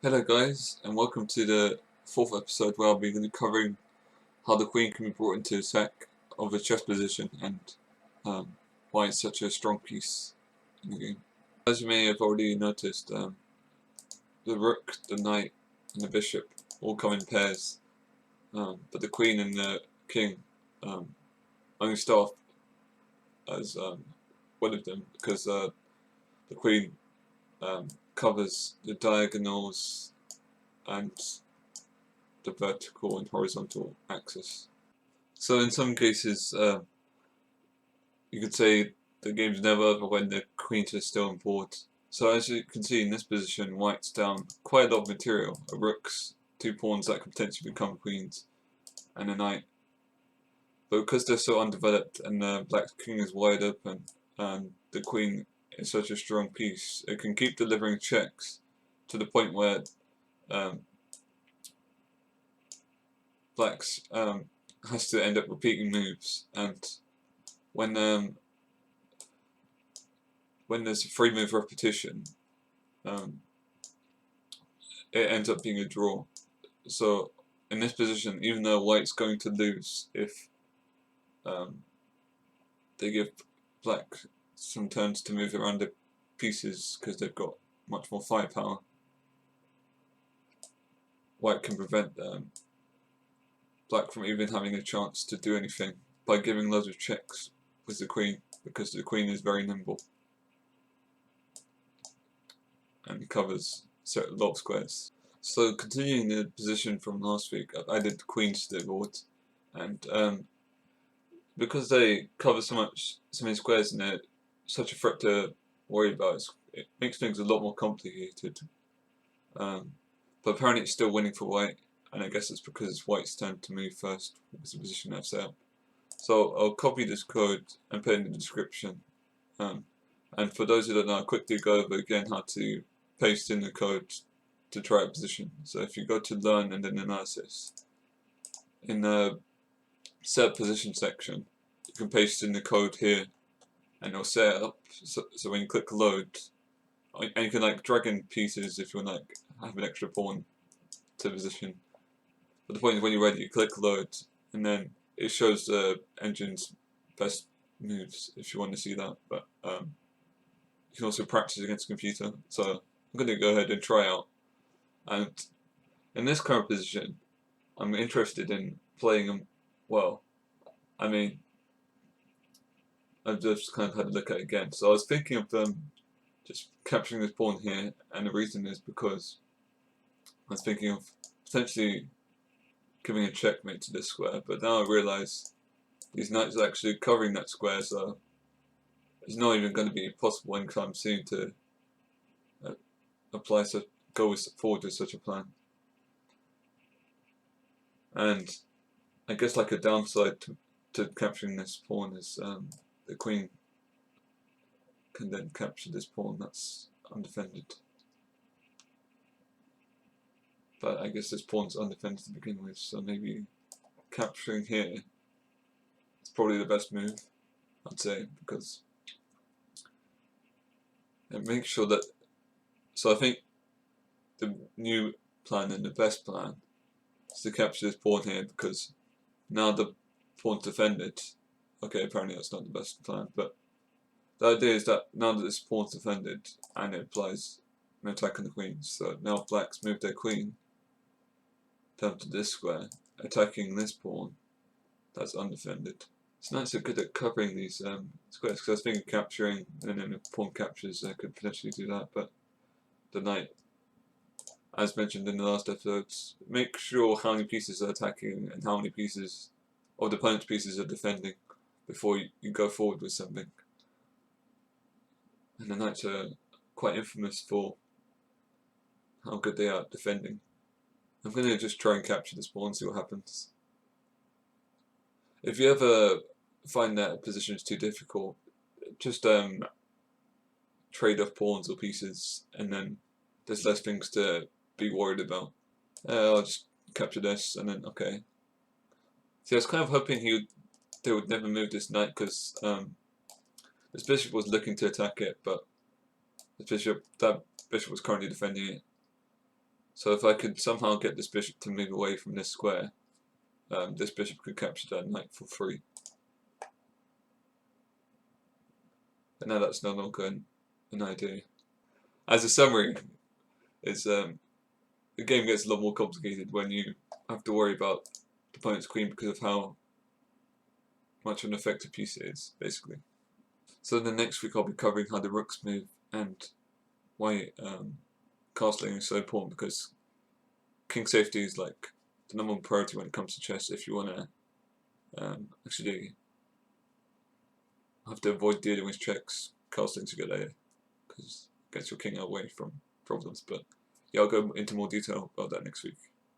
Hello guys, and welcome to the fourth episode where I'll be covering how the queen can be brought into attack of a chess position and why it's such a strong piece in the game. As you may have already noticed, the rook, the knight, and the bishop all come in pairs, but the queen and the king only start off as one of them because the queen covers the diagonals and the vertical and horizontal axis. So in some cases, you could say the game's never over when the queen is still on board. So as you can see in this position, white's down quite a lot of material. A rook's, two pawns that could potentially become queens, and a knight. But because they're so undeveloped and the black king is wide open, and the queen is such a strong piece, it can keep delivering checks to the point where um, black's has to end up repeating moves, and when when there's a free move repetition, um, it ends up being a draw. So in this position, even though white's going to lose if they give black some turns to move around the pieces because they've got much more firepower, white can prevent black from even having a chance to do anything by giving loads of checks with the queen, because the queen is very nimble and covers a lot of squares. So continuing the position from last week, I did queens to the board, and because they cover so many squares and they're such a threat to worry about, it makes things a lot more complicated. But apparently it's still winning for white, and I guess it's because it's white's turn to move first with the position I've set up. So I'll copy this code and put it in the description. And for those who don't know, I'll quickly go over again how to paste in the code to try a position. So if you go to learn and then analysis, in the set position section, you can paste in the code here and it'll set it up so when you click load, and you can like drag in pieces if you want to like have an extra pawn to position. But the point is when you're ready, you click load and then it shows the engine's best moves if you want to see that. But you can also practice against a computer. So I'm going to go ahead and try out. And in this current position, I'm interested in playing them well. I mean, I've just kind of had a look at it again. So I was thinking of just capturing this pawn here, and the reason is because I was thinking of potentially giving a checkmate to this square, but now I realise these knights are actually covering that square, so it's not even going to be possible anytime soon to go forward with such a plan. And I guess like a downside to capturing this pawn is the queen can then capture this pawn that's undefended. But I guess this pawn's undefended to begin with, so maybe capturing here is probably the best move, I'd say, because it makes sure that. So I think the new plan and the best plan is to capture this pawn here, because now the pawn's defended. Okay, apparently that's not the best plan, but the idea is that now that this pawn's defended and it applies an attack on the queen, so now black's moved their queen down to this square, attacking this pawn that's undefended. So knights are good at covering these squares, because I was thinking capturing, and then if the pawn captures, I could potentially do that, but the knight, as mentioned in the last episodes, make sure how many pieces are attacking and how many pieces of the opponent's pieces are defending before you go forward with something. And the knights are quite infamous for how good they are at defending. I'm going to just try and capture this pawn and see what happens. If you ever find that a position is too difficult, just trade off pawns or pieces, and then there's less things to be worried about. I'll just capture this, and then okay. See, I was kind of hoping they would never move this knight, because this bishop was looking to attack it, but that bishop was currently defending it. So if I could somehow get this bishop to move away from this square, this bishop could capture that knight for free. But now that's no longer an idea. As a summary, it's the game gets a lot more complicated when you have to worry about the opponent's queen because of how much of an effective piece it is, basically. So the next week I'll be covering how the rooks move and why castling is so important, because king safety is like the number one priority when it comes to chess if you want to actually have to avoid dealing with checks. Castling's a good idea because it gets your king away from problems. But yeah, I'll go into more detail about that next week.